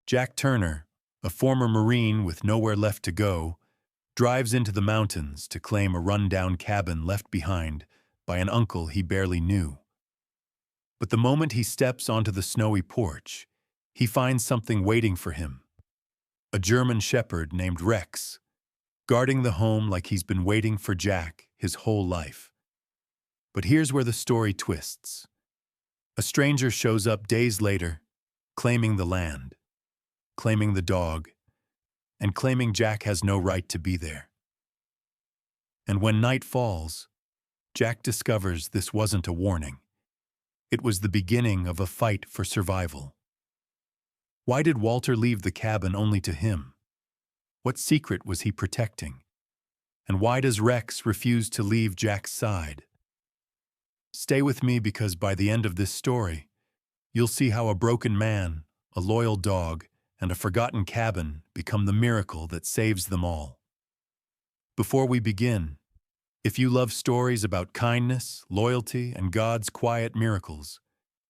Jack Turner, a former Marine with nowhere left to go, drives into the mountains to claim a run-down cabin left behind by an uncle he barely knew. But the moment he steps onto the snowy porch, he finds something waiting for him. A German shepherd named Rex, guarding the home like he's been waiting for Jack his whole life. But here's where the story twists. A stranger shows up days later, claiming the land, claiming the dog, and claiming Jack has no right to be there. And when night falls, Jack discovers this wasn't a warning. It was the beginning of a fight for survival. Why did Walter leave the cabin only to him? What secret was he protecting? And why does Rex refuse to leave Jack's side? Stay with me, because by the end of this story, you'll see how a broken man, a loyal dog, and a forgotten cabin become the miracle that saves them all. Before we begin, if you love stories about kindness, loyalty, and God's quiet miracles,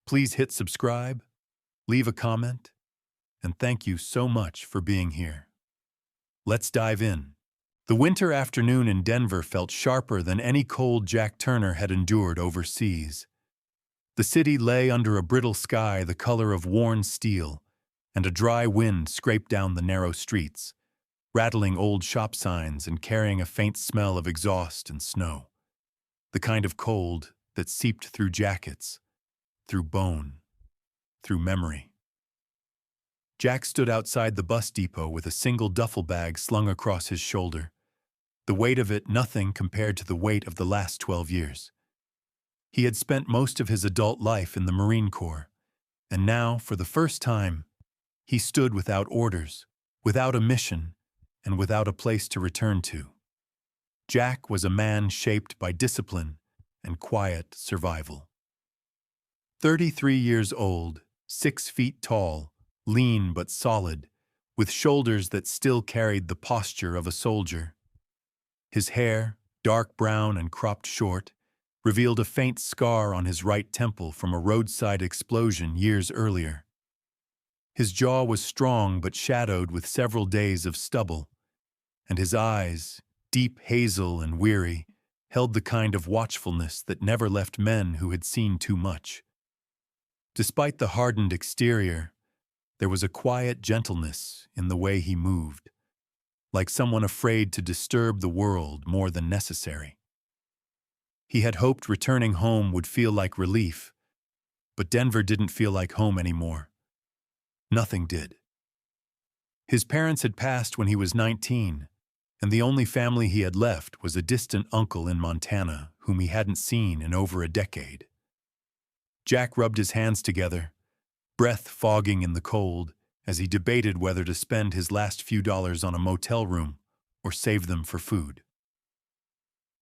please hit subscribe, leave a comment, and thank you so much for being here. Let's dive in. The winter afternoon in Denver felt sharper than any cold Jack Turner had endured overseas. The city lay under a brittle sky the color of worn steel, and a dry wind scraped down the narrow streets, rattling old shop signs and carrying a faint smell of exhaust and snow. The kind of cold that seeped through jackets, through bone, through memory. Jack stood outside the bus depot with a single duffel bag slung across his shoulder, the weight of it nothing compared to the weight of the last 12 years. He had spent most of his adult life in the Marine Corps, and now, for the first time, he stood without orders, without a mission, and without a place to return to. Jack was a man shaped by discipline and quiet survival. 33 years old, 6 feet tall, lean but solid, with shoulders that still carried the posture of a soldier. His hair, dark brown and cropped short, revealed a faint scar on his right temple from a roadside explosion years earlier. His jaw was strong but shadowed with several days of stubble, and his eyes, deep hazel and weary, held the kind of watchfulness that never left men who had seen too much. Despite the hardened exterior, there was a quiet gentleness in the way he moved, like someone afraid to disturb the world more than necessary. He had hoped returning home would feel like relief, but Denver didn't feel like home anymore. Nothing did. His parents had passed when he was 19, and the only family he had left was a distant uncle in Montana whom he hadn't seen in over a decade. Jack rubbed his hands together, breath fogging in the cold, as he debated whether to spend his last few dollars on a motel room or save them for food.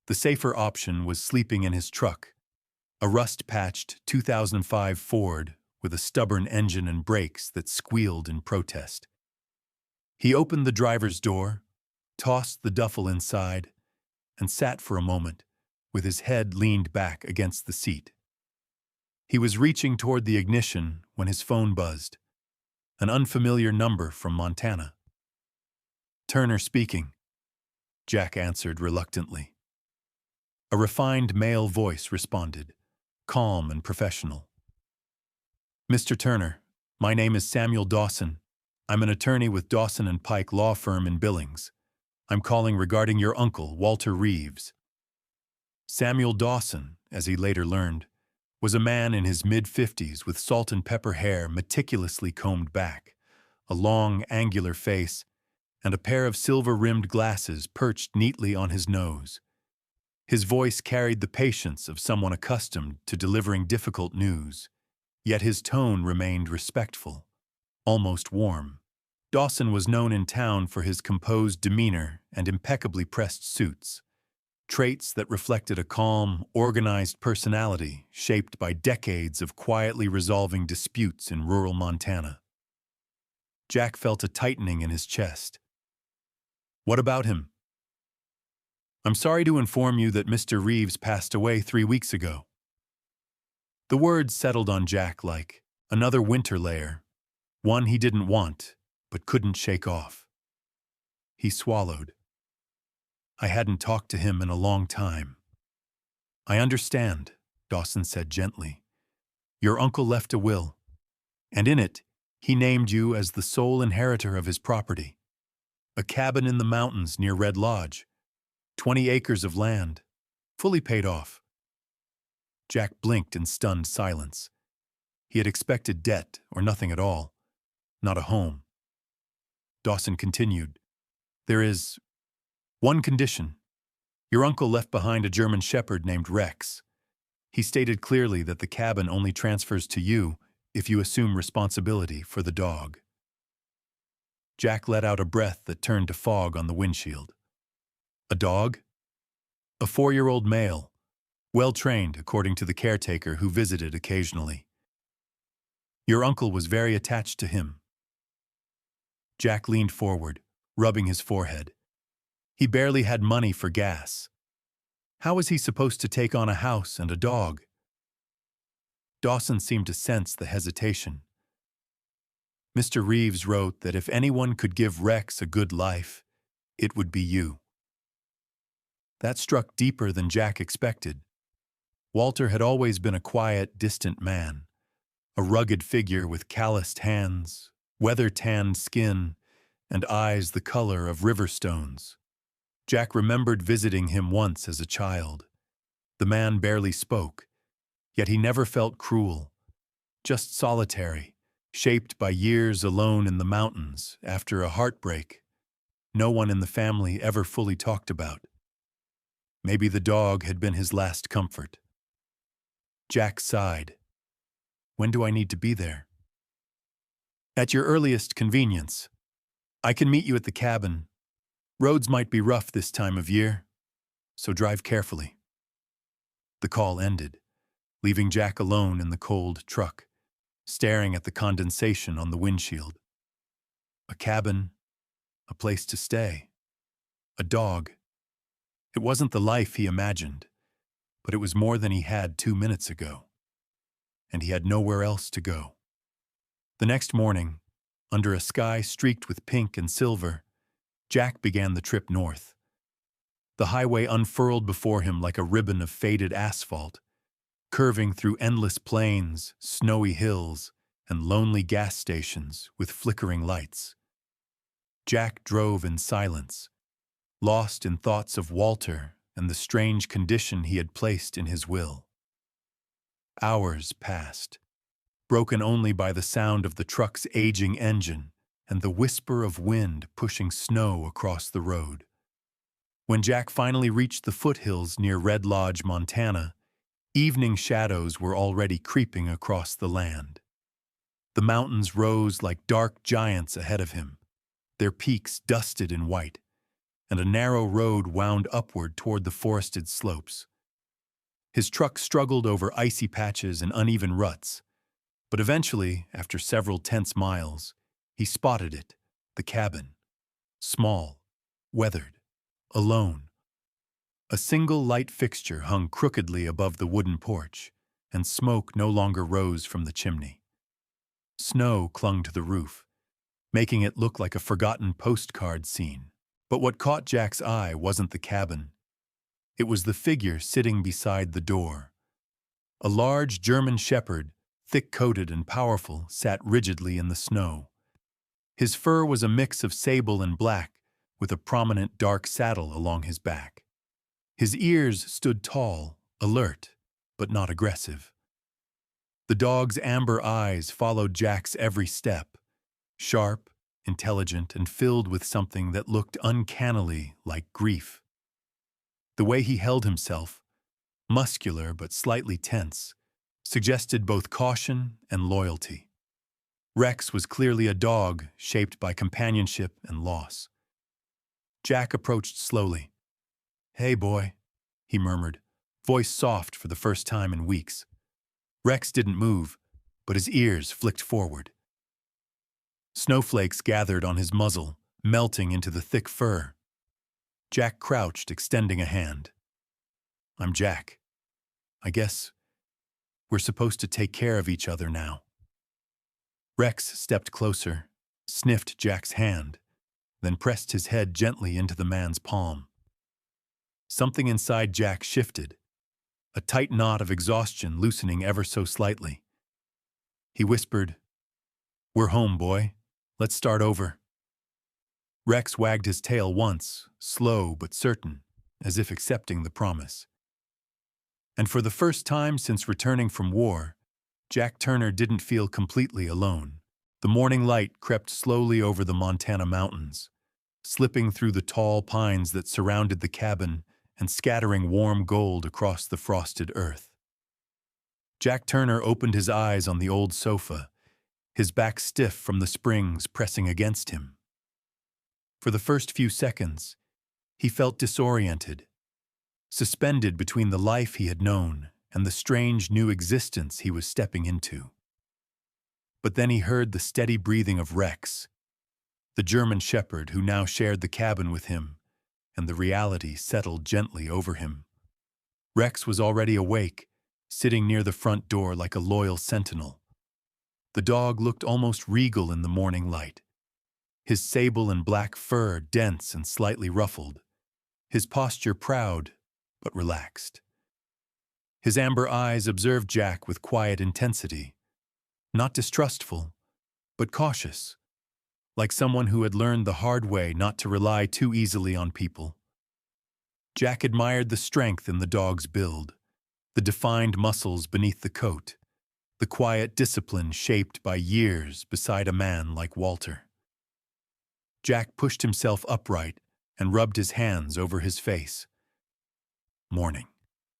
The safer option was sleeping in his truck, a rust-patched 2005 Ford with a stubborn engine and brakes that squealed in protest. He opened the driver's door, tossed the duffel inside, and sat for a moment, with his head leaned back against the seat. He was reaching toward the ignition when his phone buzzed. An unfamiliar number from Montana. "Turner speaking," Jack answered reluctantly. A refined male voice responded, calm and professional. "Mr. Turner, my name is Samuel Dawson. I'm an attorney with Dawson and Pike Law Firm in Billings. I'm calling regarding your uncle, Walter Reeves." Samuel Dawson, as he later learned, was a man in his mid-50s with salt and pepper hair meticulously combed back, a long, angular face, and a pair of silver-rimmed glasses perched neatly on his nose. His voice carried the patience of someone accustomed to delivering difficult news, yet his tone remained respectful, almost warm. Dawson was known in town for his composed demeanor and impeccably pressed suits, traits that reflected a calm, organized personality shaped by decades of quietly resolving disputes in rural Montana. Jack felt a tightening in his chest. "What about him?" "I'm sorry to inform you that Mr. Reeves passed away 3 weeks ago." The words settled on Jack like another winter layer, one he didn't want, but couldn't shake off. He swallowed. I hadn't talked to him in a long time. I understand, Dawson said gently. Your uncle left a will, and in it, he named you as the sole inheritor of his property. A cabin in the mountains near Red Lodge, 20 acres of land, fully paid off. Jack blinked in stunned silence. He had expected debt or nothing at all, not a home. Dawson continued, There is one condition. Your uncle left behind a German shepherd named Rex. He stated clearly that the cabin only transfers to you if you assume responsibility for the dog. Jack let out a breath that turned to fog on the windshield. A dog? A 4-year-old male, well-trained according to the caretaker who visited occasionally. Your uncle was very attached to him. Jack leaned forward, rubbing his forehead. He barely had money for gas. How was he supposed to take on a house and a dog? Dawson seemed to sense the hesitation. Mr. Reeves wrote that if anyone could give Rex a good life, it would be you. That struck deeper than Jack expected. Walter had always been a quiet, distant man, a rugged figure with calloused hands, weather-tanned skin, and eyes the color of river stones. Jack remembered visiting him once as a child. The man barely spoke, yet he never felt cruel, just solitary, shaped by years alone in the mountains after a heartbreak no one in the family ever fully talked about. Maybe the dog had been his last comfort. Jack sighed. When do I need to be there? At your earliest convenience. I can meet you at the cabin. Roads might be rough this time of year, so drive carefully. The call ended, leaving Jack alone in the cold truck, staring at the condensation on the windshield. A cabin, a place to stay, a dog. It wasn't the life he imagined, but it was more than he had 2 minutes ago. And he had nowhere else to go. The next morning, under a sky streaked with pink and silver, Jack began the trip north. The highway unfurled before him like a ribbon of faded asphalt, curving through endless plains, snowy hills, and lonely gas stations with flickering lights. Jack drove in silence, lost in thoughts of Walter and the strange condition he had placed in his will. Hours passed, broken only by the sound of the truck's aging engine and the whisper of wind pushing snow across the road. When Jack finally reached the foothills near Red Lodge, Montana, evening shadows were already creeping across the land. The mountains rose like dark giants ahead of him, their peaks dusted in white, and a narrow road wound upward toward the forested slopes. His truck struggled over icy patches and uneven ruts, but eventually, after several tense miles, he spotted it, the cabin. Small, weathered, alone. A single light fixture hung crookedly above the wooden porch, and smoke no longer rose from the chimney. Snow clung to the roof, making it look like a forgotten postcard scene. But what caught Jack's eye wasn't the cabin. It was the figure sitting beside the door. A large German shepherd, thick-coated and powerful, sat rigidly in the snow. His fur was a mix of sable and black, with a prominent dark saddle along his back. His ears stood tall, alert, but not aggressive. The dog's amber eyes followed Jack's every step, sharp, intelligent, and filled with something that looked uncannily like grief. The way he held himself, muscular but slightly tense, suggested both caution and loyalty. Rex was clearly a dog shaped by companionship and loss. Jack approached slowly. "Hey, boy," he murmured, voice soft for the first time in weeks. Rex didn't move, but his ears flicked forward. Snowflakes gathered on his muzzle, melting into the thick fur. Jack crouched, extending a hand. "I'm Jack. I guess we're supposed to take care of each other now." Rex stepped closer, sniffed Jack's hand, then pressed his head gently into the man's palm. Something inside Jack shifted, a tight knot of exhaustion loosening ever so slightly. He whispered, "We're home, boy. Let's start over." Rex wagged his tail once, slow but certain, as if accepting the promise. And for the first time since returning from war, Jack Turner didn't feel completely alone. The morning light crept slowly over the Montana mountains, slipping through the tall pines that surrounded the cabin and scattering warm gold across the frosted earth. Jack Turner opened his eyes on the old sofa, his back stiff from the springs pressing against him. For the first few seconds, he felt disoriented, suspended between the life he had known and the strange new existence he was stepping into. But then he heard the steady breathing of Rex, the German shepherd who now shared the cabin with him, and the reality settled gently over him. Rex was already awake, sitting near the front door like a loyal sentinel. The dog looked almost regal in the morning light, his sable and black fur dense and slightly ruffled, his posture proud but relaxed. His amber eyes observed Jack with quiet intensity, not distrustful, but cautious, like someone who had learned the hard way not to rely too easily on people. Jack admired the strength in the dog's build, the defined muscles beneath the coat, the quiet discipline shaped by years beside a man like Walter. Jack pushed himself upright and rubbed his hands over his face. "Morning,"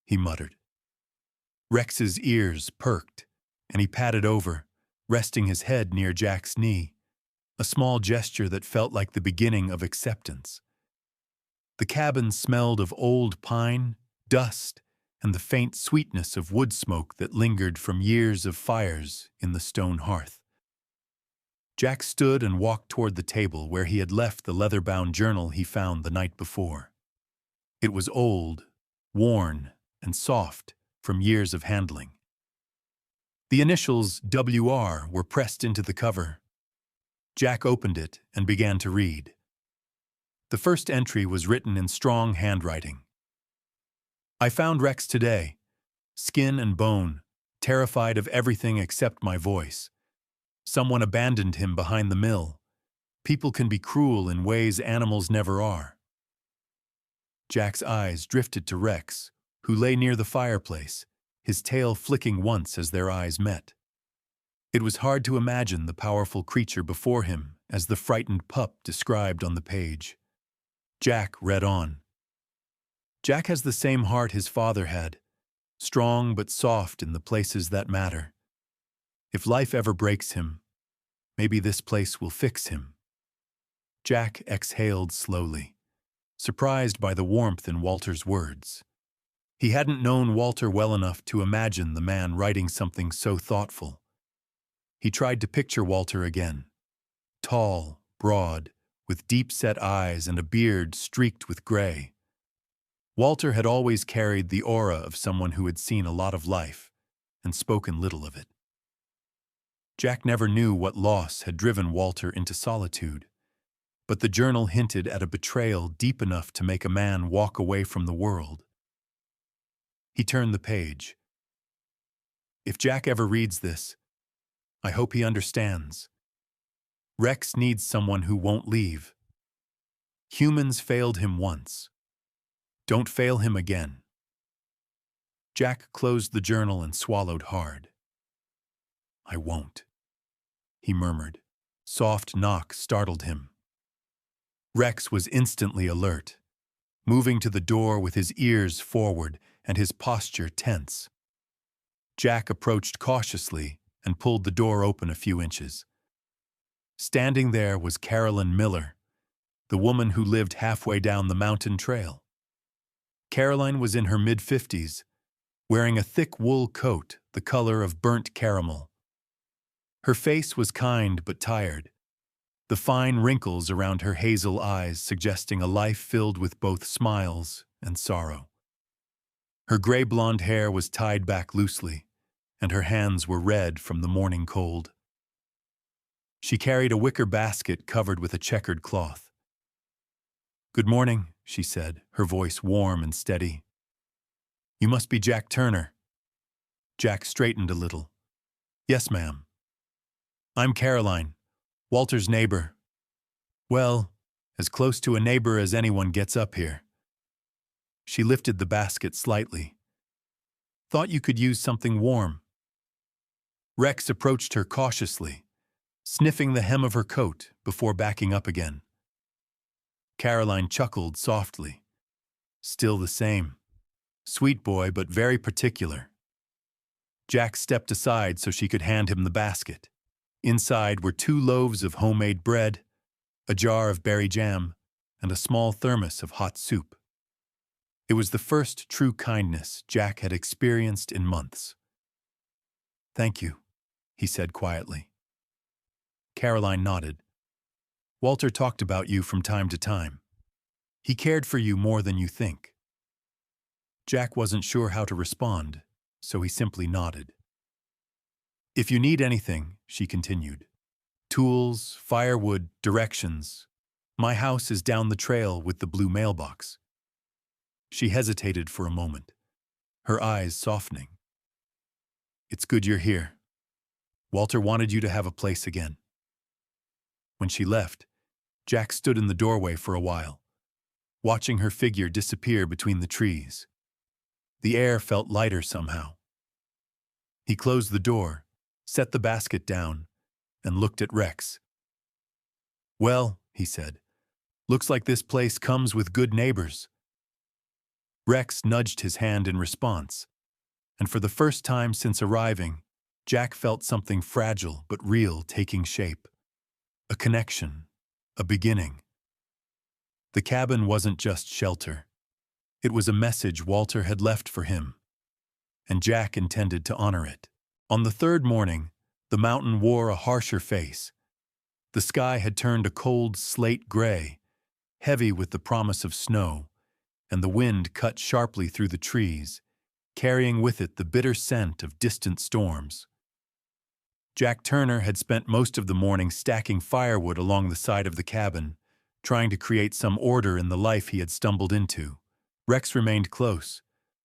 he muttered. Rex's ears perked, and he padded over, resting his head near Jack's knee, a small gesture that felt like the beginning of acceptance. The cabin smelled of old pine, dust, and the faint sweetness of wood smoke that lingered from years of fires in the stone hearth. Jack stood and walked toward the table where he had left the leather-bound journal he found the night before. It was old, worn, and soft from years of handling. The initials WR were pressed into the cover. Jack opened it and began to read. The first entry was written in strong handwriting. "I found Rex today, skin and bone, terrified of everything except my voice. Someone abandoned him behind the mill. People can be cruel in ways animals never are." Jack's eyes drifted to Rex, who lay near the fireplace, his tail flicking once as their eyes met. It was hard to imagine the powerful creature before him as the frightened pup described on the page. Jack read on. "Jack has the same heart his father had, strong but soft in the places that matter. If life ever breaks him, maybe this place will fix him." Jack exhaled slowly, surprised by the warmth in Walter's words. He hadn't known Walter well enough to imagine the man writing something so thoughtful. He tried to picture Walter again, tall, broad, with deep-set eyes and a beard streaked with gray. Walter had always carried the aura of someone who had seen a lot of life and spoken little of it. Jack never knew what loss had driven Walter into solitude, but the journal hinted at a betrayal deep enough to make a man walk away from the world. He turned the page. "If Jack ever reads this, I hope he understands. Rex needs someone who won't leave. Humans failed him once. Don't fail him again." Jack closed the journal and swallowed hard. "I won't," he murmured. Soft knock startled him. Rex was instantly alert, moving to the door with his ears forward and his posture tense. Jack approached cautiously and pulled the door open a few inches. Standing there was Carolyn Miller, the woman who lived halfway down the mountain trail. Caroline was in her mid-50s, wearing a thick wool coat the color of burnt caramel. Her face was kind but tired, the fine wrinkles around her hazel eyes suggesting a life filled with both smiles and sorrow. Her gray blonde hair was tied back loosely, and her hands were red from the morning cold. She carried a wicker basket covered with a checkered cloth. "Good morning," she said, her voice warm and steady. "You must be Jack Turner." Jack straightened a little. "Yes, ma'am." "I'm Caroline, Walter's neighbor. Well, as close to a neighbor as anyone gets up here." She lifted the basket slightly. "Thought you could use something warm." Rex approached her cautiously, sniffing the hem of her coat before backing up again. Caroline chuckled softly. Still the same. Sweet boy, but very particular. Jack stepped aside so she could hand him the basket. Inside were 2 loaves of homemade bread, a jar of berry jam, and a small thermos of hot soup. It was the first true kindness Jack had experienced in months. "Thank you," he said quietly. Caroline nodded. "Walter talked about you from time to time. He cared for you more than you think." Jack wasn't sure how to respond, so he simply nodded. "If you need anything," she continued, "tools, firewood, directions, my house is down the trail with the blue mailbox." She hesitated for a moment, her eyes softening. "It's good you're here. Walter wanted you to have a place again." When she left, Jack stood in the doorway for a while, watching her figure disappear between the trees. The air felt lighter somehow. He closed the door, set the basket down, and looked at Rex. "Well," he said, "looks like this place comes with good neighbors." Rex nudged his hand in response, and for the first time since arriving, Jack felt something fragile but real taking shape. A connection, a beginning. The cabin wasn't just shelter. It was a message Walter had left for him, and Jack intended to honor it. On the 3rd morning, the mountain wore a harsher face. The sky had turned a cold slate gray, heavy with the promise of snow, and the wind cut sharply through the trees, carrying with it the bitter scent of distant storms. Jack Turner had spent most of the morning stacking firewood along the side of the cabin, trying to create some order in the life he had stumbled into. Rex remained close,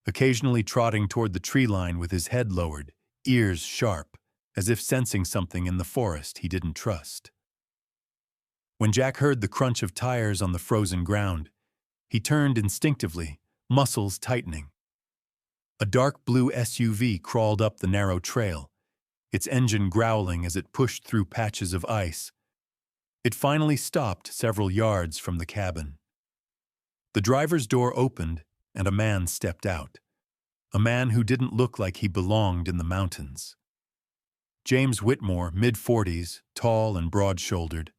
occasionally trotting toward the tree line with his head lowered, ears sharp, as if sensing something in the forest he didn't trust. When Jack heard the crunch of tires on the frozen ground, he turned instinctively, muscles tightening. A dark blue SUV crawled up the narrow trail, its engine growling as it pushed through patches of ice. It finally stopped several yards from the cabin. The driver's door opened, and a man stepped out. A man who didn't look like he belonged in the mountains. James Whitmore, mid-40s, tall and broad-shouldered,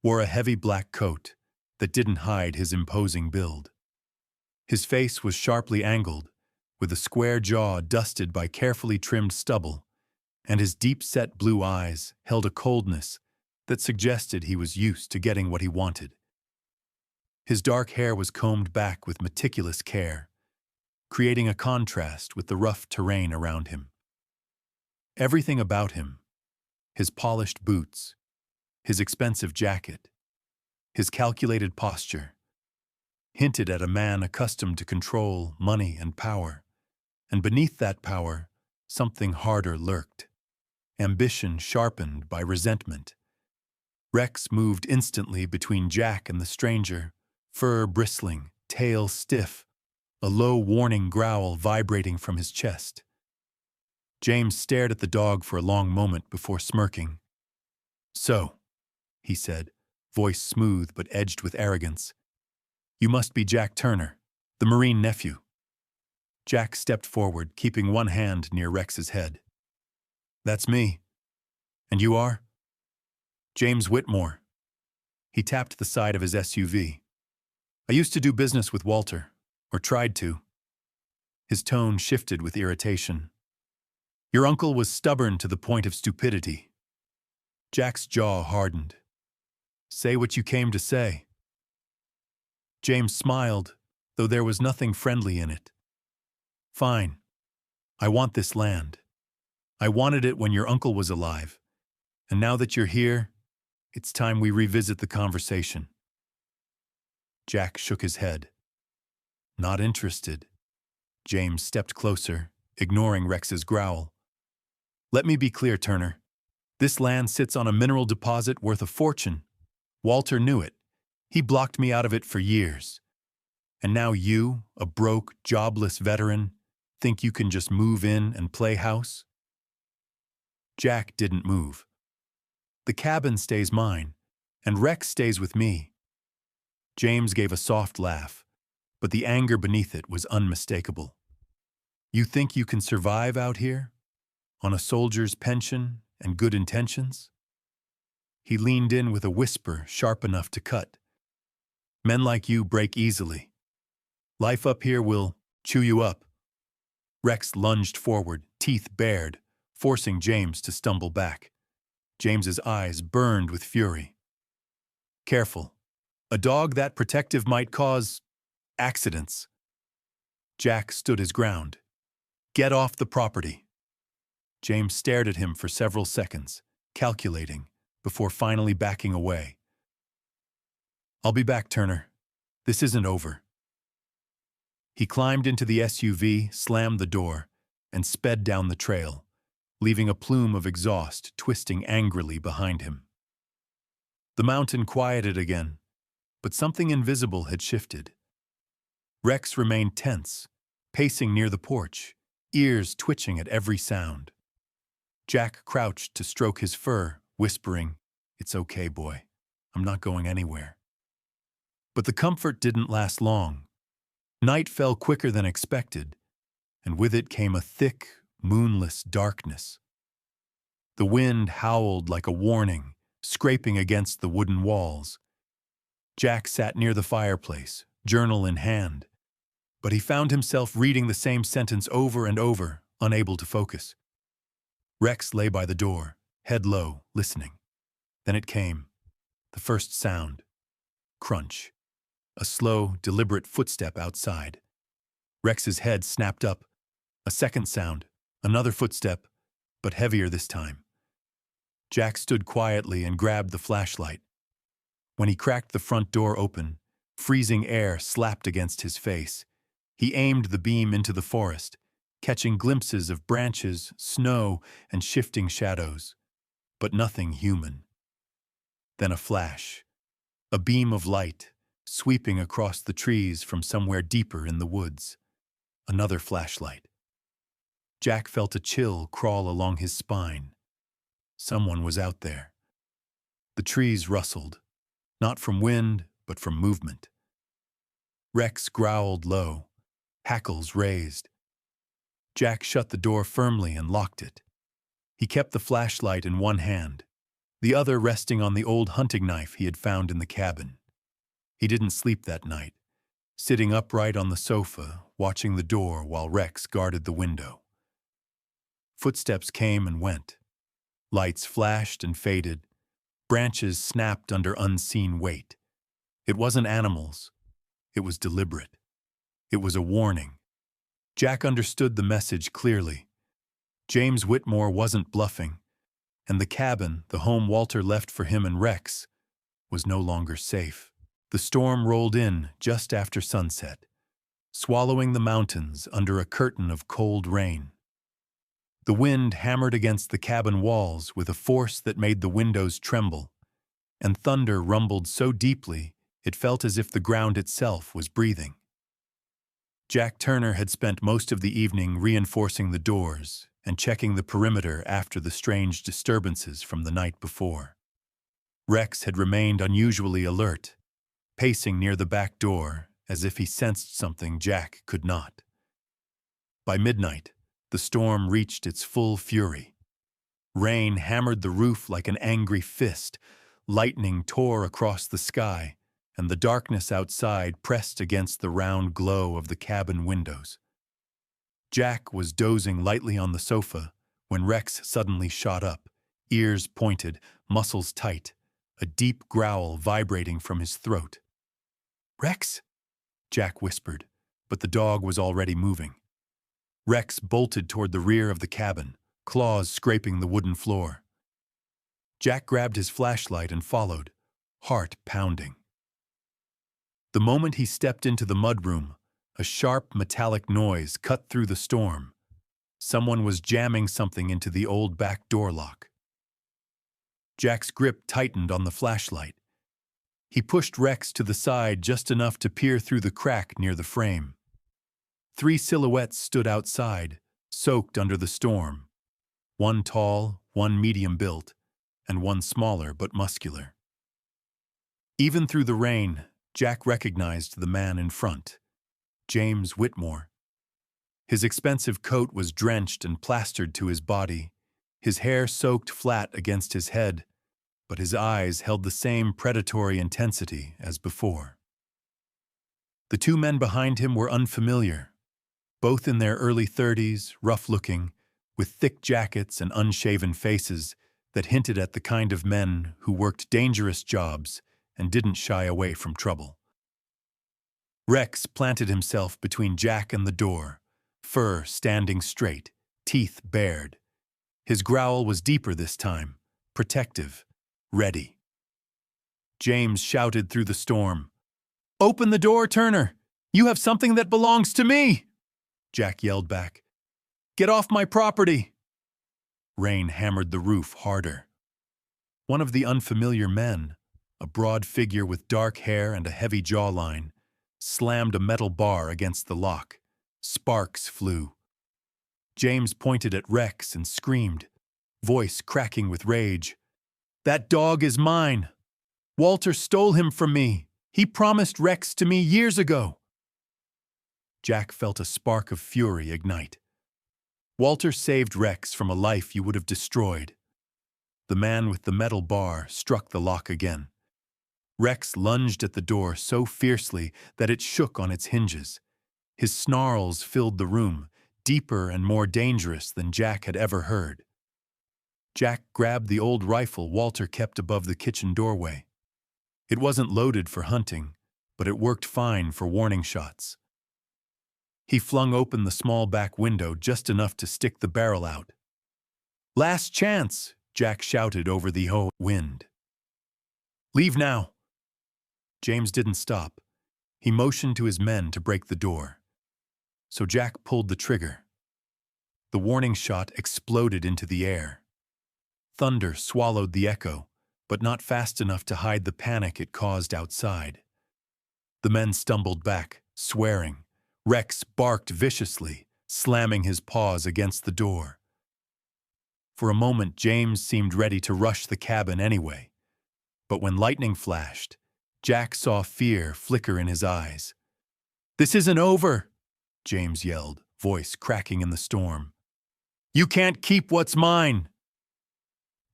wore a heavy black coat that didn't hide his imposing build. His face was sharply angled, with a square jaw dusted by carefully trimmed stubble, and his deep-set blue eyes held a coldness that suggested he was used to getting what he wanted. His dark hair was combed back with meticulous care, creating a contrast with the rough terrain around him. Everything about him, his polished boots, his expensive jacket, his calculated posture, hinted at a man accustomed to control, money, and power, and beneath that power, something harder lurked. Ambition sharpened by resentment. Rex moved instantly between Jack and the stranger, fur bristling, tail stiff, a low warning growl vibrating from his chest. James stared at the dog for a long moment before smirking. "So," he said, voice smooth but edged with arrogance, "you must be Jack Turner, the Marine nephew." Jack stepped forward, keeping one hand near Rex's head. "That's me. And you are?" "James Whitmore." He tapped the side of his SUV. "I used to do business with Walter, or tried to." His tone shifted with irritation. "Your uncle was stubborn to the point of stupidity." Jack's jaw hardened. "Say what you came to say." James smiled, though there was nothing friendly in it. "Fine. I want this land. I wanted it when your uncle was alive, and now that you're here, It's time we revisit the conversation. Jack shook his head. Not interested. James stepped closer, ignoring Rex's growl. Let me be clear, Turner. This land sits on a mineral deposit worth a fortune. Walter knew it. He blocked me out of it for years. And now you, a broke, jobless veteran, think you can just move in and play house? Jack didn't move. The cabin stays mine, and Rex stays with me. James gave a soft laugh, but the anger beneath it was unmistakable. You think you can survive out here? On a soldier's pension and good intentions? He leaned in with a whisper sharp enough to cut. Men like you break easily. Life up here will chew you up. Rex lunged forward, teeth bared, forcing James to stumble back. James's eyes burned with fury. Careful. A dog that protective might cause accidents. Jack stood his ground. Get off the property. James stared at him for several seconds, calculating, before finally backing away. I'll be back, Turner. This isn't over. He climbed into the SUV, slammed the door, and sped down the trail, leaving a plume of exhaust twisting angrily behind him. The mountain quieted again, but something invisible had shifted. Rex remained tense, pacing near the porch, ears twitching at every sound. Jack crouched to stroke his fur, whispering, "It's okay, boy. I'm not going anywhere." But the comfort didn't last long. Night fell quicker than expected, and with it came a thick, moonless darkness. The wind howled like a warning, scraping against the wooden walls. Jack sat near the fireplace, journal in hand, but he found himself reading the same sentence over and over, unable to focus. Rex lay by the door, head low, listening. Then it came. The first sound. Crunch. A slow, deliberate footstep outside. Rex's head snapped up. A second sound. Another footstep, but heavier this time. Jack stood quietly and grabbed the flashlight. When he cracked the front door open, freezing air slapped against his face. He aimed the beam into the forest, catching glimpses of branches, snow, and shifting shadows, but nothing human. Then a flash, a beam of light, sweeping across the trees from somewhere deeper in the woods. Another flashlight. Jack felt a chill crawl along his spine. Someone was out there. The trees rustled, not from wind, but from movement. Rex growled low, hackles raised. Jack shut the door firmly and locked it. He kept the flashlight in one hand, the other resting on the old hunting knife he had found in the cabin. He didn't sleep that night, sitting upright on the sofa, watching the door while Rex guarded the window. Footsteps came and went. Lights flashed and faded. Branches snapped under unseen weight. It wasn't animals. It was deliberate. It was a warning. Jack understood the message clearly. James Whitmore wasn't bluffing, and the cabin, the home Walter left for him and Rex, was no longer safe. The storm rolled in just after sunset, swallowing the mountains under a curtain of cold rain. The wind hammered against the cabin walls with a force that made the windows tremble, and thunder rumbled so deeply it felt as if the ground itself was breathing. Jack Turner had spent most of the evening reinforcing the doors and checking the perimeter after the strange disturbances from the night before. Rex had remained unusually alert, pacing near the back door as if he sensed something Jack could not. By midnight, the storm reached its full fury. Rain hammered the roof like an angry fist, lightning tore across the sky, and the darkness outside pressed against the round glow of the cabin windows. Jack was dozing lightly on the sofa when Rex suddenly shot up, ears pointed, muscles tight, a deep growl vibrating from his throat. "Rex?" Jack whispered, but the dog was already moving. Rex bolted toward the rear of the cabin, claws scraping the wooden floor. Jack grabbed his flashlight and followed, heart pounding. The moment he stepped into the mudroom, a sharp metallic noise cut through the storm. Someone was jamming something into the old back door lock. Jack's grip tightened on the flashlight. He pushed Rex to the side just enough to peer through the crack near the frame. 3 silhouettes stood outside, soaked under the storm. One tall, one medium-built, and one smaller but muscular. Even through the rain, Jack recognized the man in front, James Whitmore. His expensive coat was drenched and plastered to his body, his hair soaked flat against his head, but his eyes held the same predatory intensity as before. The 2 men behind him were unfamiliar, both in their early 30s, rough-looking, with thick jackets and unshaven faces that hinted at the kind of men who worked dangerous jobs and didn't shy away from trouble. Rex planted himself between Jack and the door, fur standing straight, teeth bared. His growl was deeper this time, protective, ready. James shouted through the storm, "Open the door, Turner! You have something that belongs to me!" Jack yelled back, "Get off my property!" Rain hammered the roof harder. One of the unfamiliar men, a broad figure with dark hair and a heavy jawline, slammed a metal bar against the lock. Sparks flew. James pointed at Rex and screamed, voice cracking with rage, "That dog is mine! Walter stole him from me! He promised Rex to me years ago!" Jack felt a spark of fury ignite. Walter saved Rex from a life you would have destroyed. The man with the metal bar struck the lock again. Rex lunged at the door so fiercely that it shook on its hinges. His snarls filled the room, deeper and more dangerous than Jack had ever heard. Jack grabbed the old rifle Walter kept above the kitchen doorway. It wasn't loaded for hunting, but it worked fine for warning shots. He flung open the small back window just enough to stick the barrel out. "Last chance!" Jack shouted over the wind. "Leave now!" James didn't stop. He motioned to his men to break the door. So Jack pulled the trigger. The warning shot exploded into the air. Thunder swallowed the echo, but not fast enough to hide the panic it caused outside. The men stumbled back, swearing. Rex barked viciously, slamming his paws against the door. For a moment, James seemed ready to rush the cabin anyway. But when lightning flashed, Jack saw fear flicker in his eyes. "This isn't over!" James yelled, voice cracking in the storm. "You can't keep what's mine!"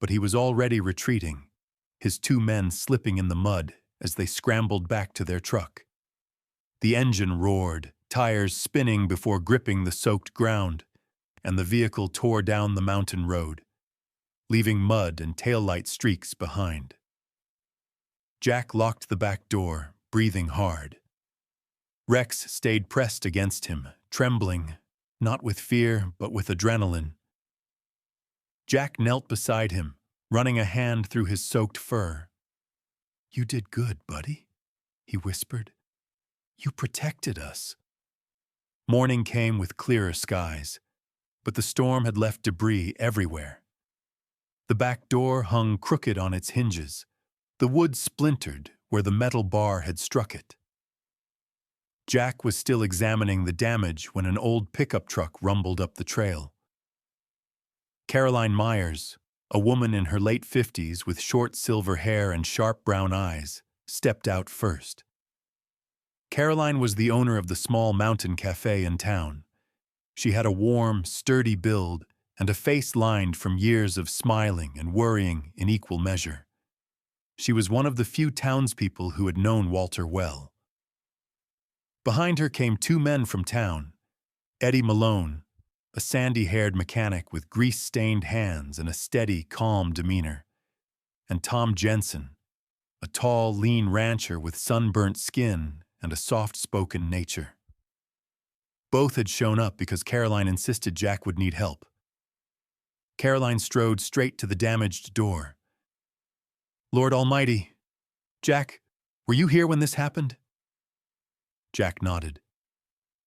But he was already retreating, his 2 men slipping in the mud as they scrambled back to their truck. The engine roared, tires spinning before gripping the soaked ground, and the vehicle tore down the mountain road, leaving mud and taillight streaks behind. Jack locked the back door, breathing hard. Rex stayed pressed against him, trembling, not with fear, but with adrenaline. Jack knelt beside him, running a hand through his soaked fur. "You did good, buddy," he whispered. "You protected us." Morning came with clearer skies, but the storm had left debris everywhere. The back door hung crooked on its hinges. The wood splintered where the metal bar had struck it. Jack was still examining the damage when an old pickup truck rumbled up the trail. Caroline Myers, a woman in her late 50s with short silver hair and sharp brown eyes, stepped out first. Caroline was the owner of the small mountain cafe in town. She had a warm, sturdy build and a face lined from years of smiling and worrying in equal measure. She was one of the few townspeople who had known Walter well. Behind her came 2 men from town, Eddie Malone, a sandy-haired mechanic with grease-stained hands and a steady, calm demeanor, and Tom Jensen, a tall, lean rancher with sunburnt skin and a soft-spoken nature. Both had shown up because Caroline insisted Jack would need help. Caroline strode straight to the damaged door, Lord Almighty, Jack, were you here when this happened? Jack nodded.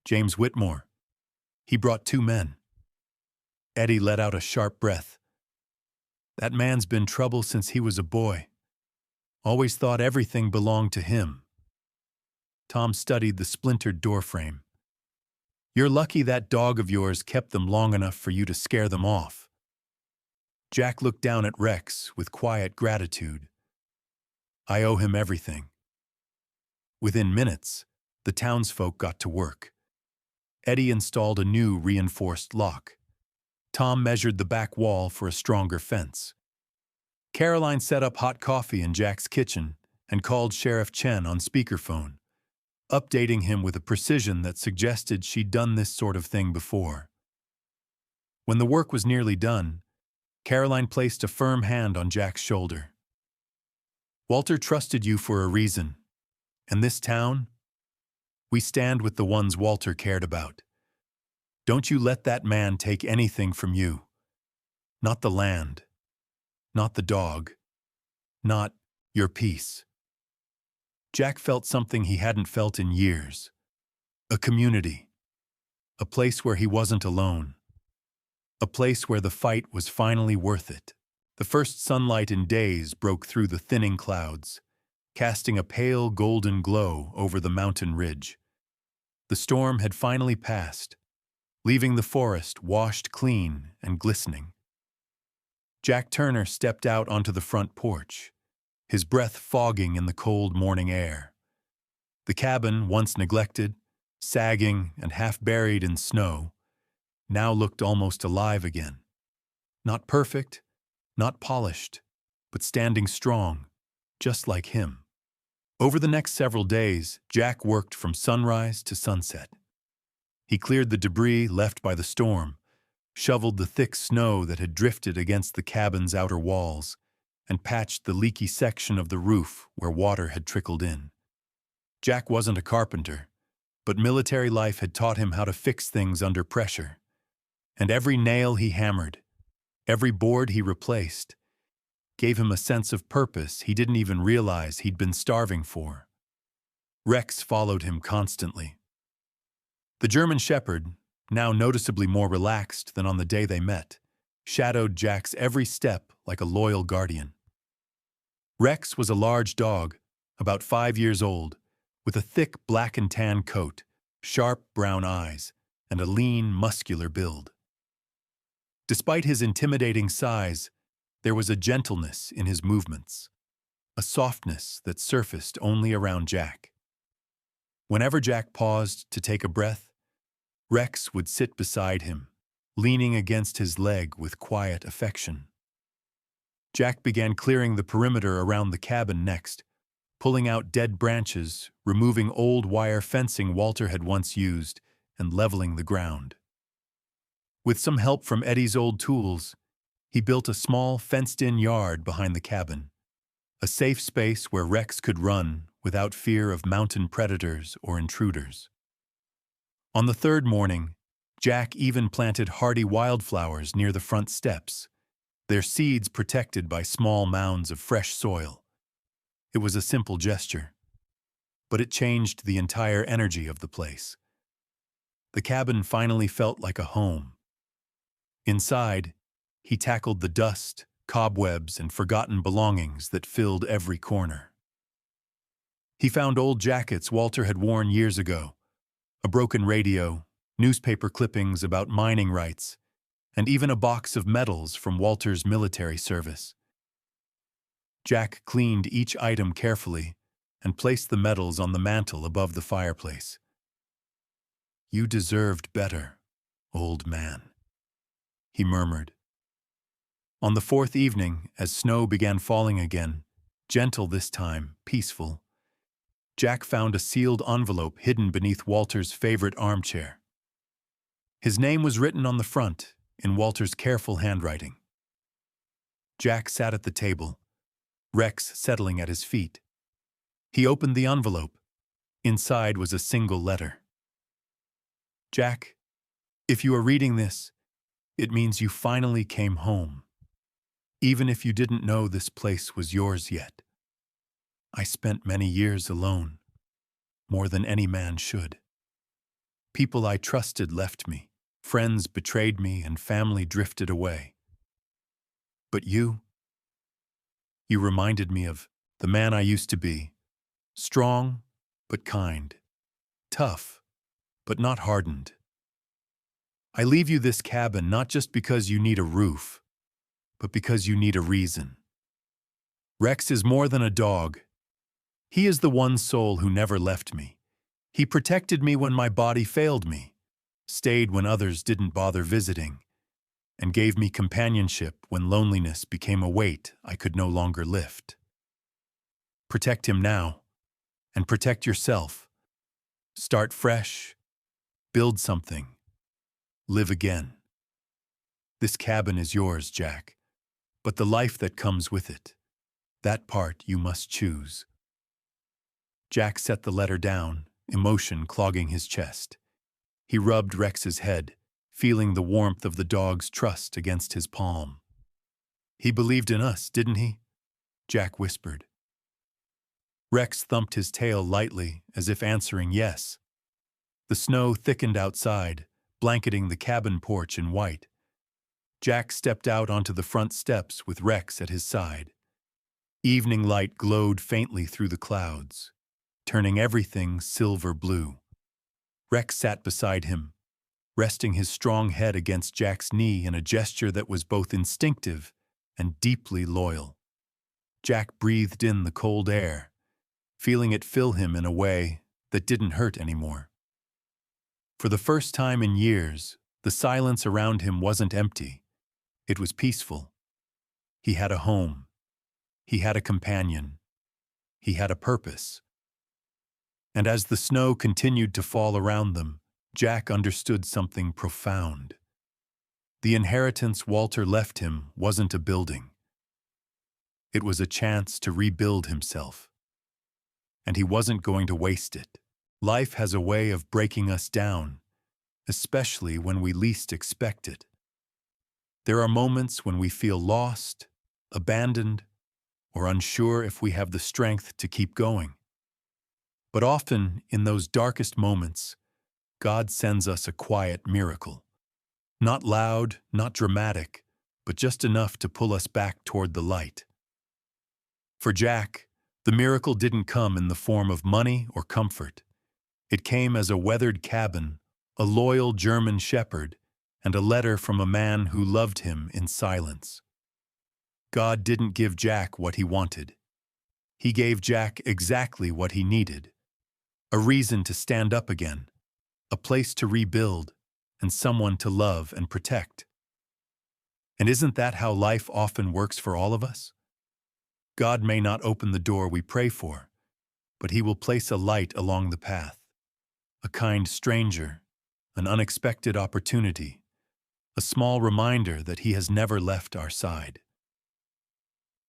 James Whitmore. He brought 2 men. Eddie let out a sharp breath. That man's been trouble since he was a boy. Always thought everything belonged to him. Tom studied the splintered doorframe. You're lucky that dog of yours kept them long enough for you to scare them off. Jack looked down at Rex with quiet gratitude. I owe him everything. Within minutes, the townsfolk got to work. Eddie installed a new reinforced lock. Tom measured the back wall for a stronger fence. Caroline set up hot coffee in Jack's kitchen and called Sheriff Chen on speakerphone, updating him with a precision that suggested she'd done this sort of thing before. When the work was nearly done, Caroline placed a firm hand on Jack's shoulder. Walter trusted you for a reason, and this town, we stand with the ones Walter cared about. Don't you let that man take anything from you. Not the land, not the dog, not your peace. Jack felt something he hadn't felt in years. A community. A place where he wasn't alone. A place where the fight was finally worth it. The first sunlight in days broke through the thinning clouds, casting a pale golden glow over the mountain ridge. The storm had finally passed, leaving the forest washed clean and glistening. Jack Turner stepped out onto the front porch, his breath fogging in the cold morning air. The cabin, once neglected, sagging and half buried in snow, now looked almost alive again. Not perfect, not polished, but standing strong, just like him. Over the next several days, Jack worked from sunrise to sunset. He cleared the debris left by the storm, shoveled the thick snow that had drifted against the cabin's outer walls, and patched the leaky section of the roof where water had trickled in. Jack wasn't a carpenter, but military life had taught him how to fix things under pressure. And every nail he hammered, every board he replaced, gave him a sense of purpose he didn't even realize he'd been starving for. Rex followed him constantly. The German Shepherd, now noticeably more relaxed than on the day they met, shadowed Jack's every step like a loyal guardian. Rex was a large dog, about 5 years old, with a thick black and tan coat, sharp brown eyes, and a lean, muscular build. Despite his intimidating size, there was a gentleness in his movements, a softness that surfaced only around Jack. Whenever Jack paused to take a breath, Rex would sit beside him, leaning against his leg with quiet affection. Jack began clearing the perimeter around the cabin next, pulling out dead branches, removing old wire fencing Walter had once used, and leveling the ground. With some help from Eddie's old tools, he built a small, fenced-in yard behind the cabin, a safe space where Rex could run without fear of mountain predators or intruders. On the third morning, Jack even planted hardy wildflowers near the front steps, their seeds protected by small mounds of fresh soil. It was a simple gesture, but it changed the entire energy of the place. The cabin finally felt like a home. Inside, he tackled the dust, cobwebs, and forgotten belongings that filled every corner. He found old jackets Walter had worn years ago, a broken radio, newspaper clippings about mining rights, and even a box of medals from Walter's military service. Jack cleaned each item carefully and placed the medals on the mantel above the fireplace. "You deserved better, old man," he murmured. On the fourth evening, as snow began falling again, gentle this time, peaceful, Jack found a sealed envelope hidden beneath Walter's favorite armchair. His name was written on the front in Walter's careful handwriting. Jack sat at the table, Rex settling at his feet. He opened the envelope. Inside was a single letter. "Jack, if you are reading this, it means you finally came home. even if you didn't know this place was yours yet. I spent many years alone, more than any man should. People I trusted left me, friends betrayed me, and family drifted away. But you reminded me of the man I used to be, strong but kind, tough but not hardened. I leave you this cabin not just because you need a roof, but because you need a reason. Rex is more than a dog. He is the one soul who never left me. He protected me when my body failed me, stayed when others didn't bother visiting, and gave me companionship when loneliness became a weight I could no longer lift. Protect him now, and protect yourself. Start fresh, build something, live again. This cabin is yours, Jack, but the life that comes with it, that part you must choose. Jack set the letter down, emotion clogging his chest. He rubbed Rex's head, feeling the warmth of the dog's trust against his palm. He believed in us, didn't he? Jack whispered. Rex thumped his tail lightly, as if answering yes. The snow thickened outside, blanketing the cabin porch in white. Jack stepped out onto the front steps with Rex at his side. Evening light glowed faintly through the clouds, turning everything silver blue. Rex sat beside him, resting his strong head against Jack's knee in a gesture that was both instinctive and deeply loyal. Jack breathed in the cold air, feeling it fill him in a way that didn't hurt anymore. For the first time in years, the silence around him wasn't empty. It was peaceful. He had a home. He had a companion. He had a purpose. And as the snow continued to fall around them, Jack understood something profound. The inheritance Walter left him wasn't a building. It was a chance to rebuild himself. And he wasn't going to waste it. Life has a way of breaking us down, especially when we least expect it. There are moments when we feel lost, abandoned, or unsure if we have the strength to keep going. But often, in those darkest moments, God sends us a quiet miracle. Not loud, not dramatic, but just enough to pull us back toward the light. For Jack, the miracle didn't come in the form of money or comfort. It came as a weathered cabin, a loyal German shepherd, and a letter from a man who loved him in silence. God didn't give Jack what he wanted. He gave Jack exactly what he needed. A reason to stand up again, a place to rebuild, and someone to love and protect. And isn't that how life often works for all of us? God may not open the door we pray for, but He will place a light along the path. A kind stranger, an unexpected opportunity, a small reminder that He has never left our side.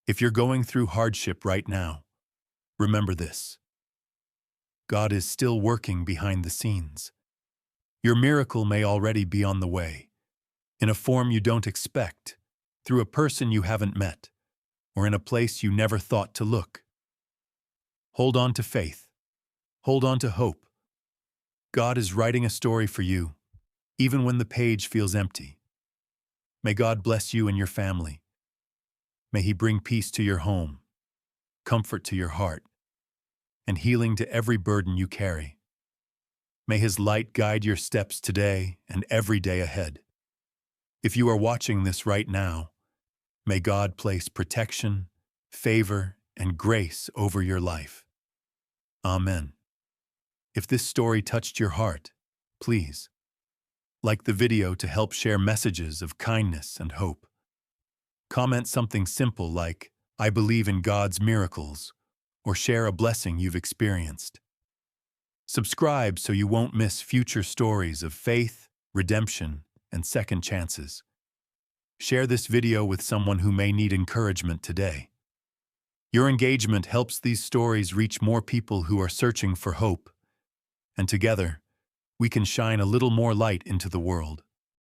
If you're going through hardship right now, remember this. God is still working behind the scenes. Your miracle may already be on the way, in a form you don't expect, through a person you haven't met, or in a place you never thought to look. Hold on to faith. Hold on to hope. God is writing a story for you, even when the page feels empty. May God bless you and your family. May He bring peace to your home, comfort to your heart, and healing to every burden you carry. May His light guide your steps today and every day ahead. If you are watching this right now, may God place protection, favor, and grace over your life. Amen. If this story touched your heart, please like the video to help share messages of kindness and hope. Comment something simple like, "I believe in God's miracles," or share a blessing you've experienced. Subscribe so you won't miss future stories of faith, redemption, and second chances. Share this video with someone who may need encouragement today. Your engagement helps these stories reach more people who are searching for hope, and together, we can shine a little more light into the world.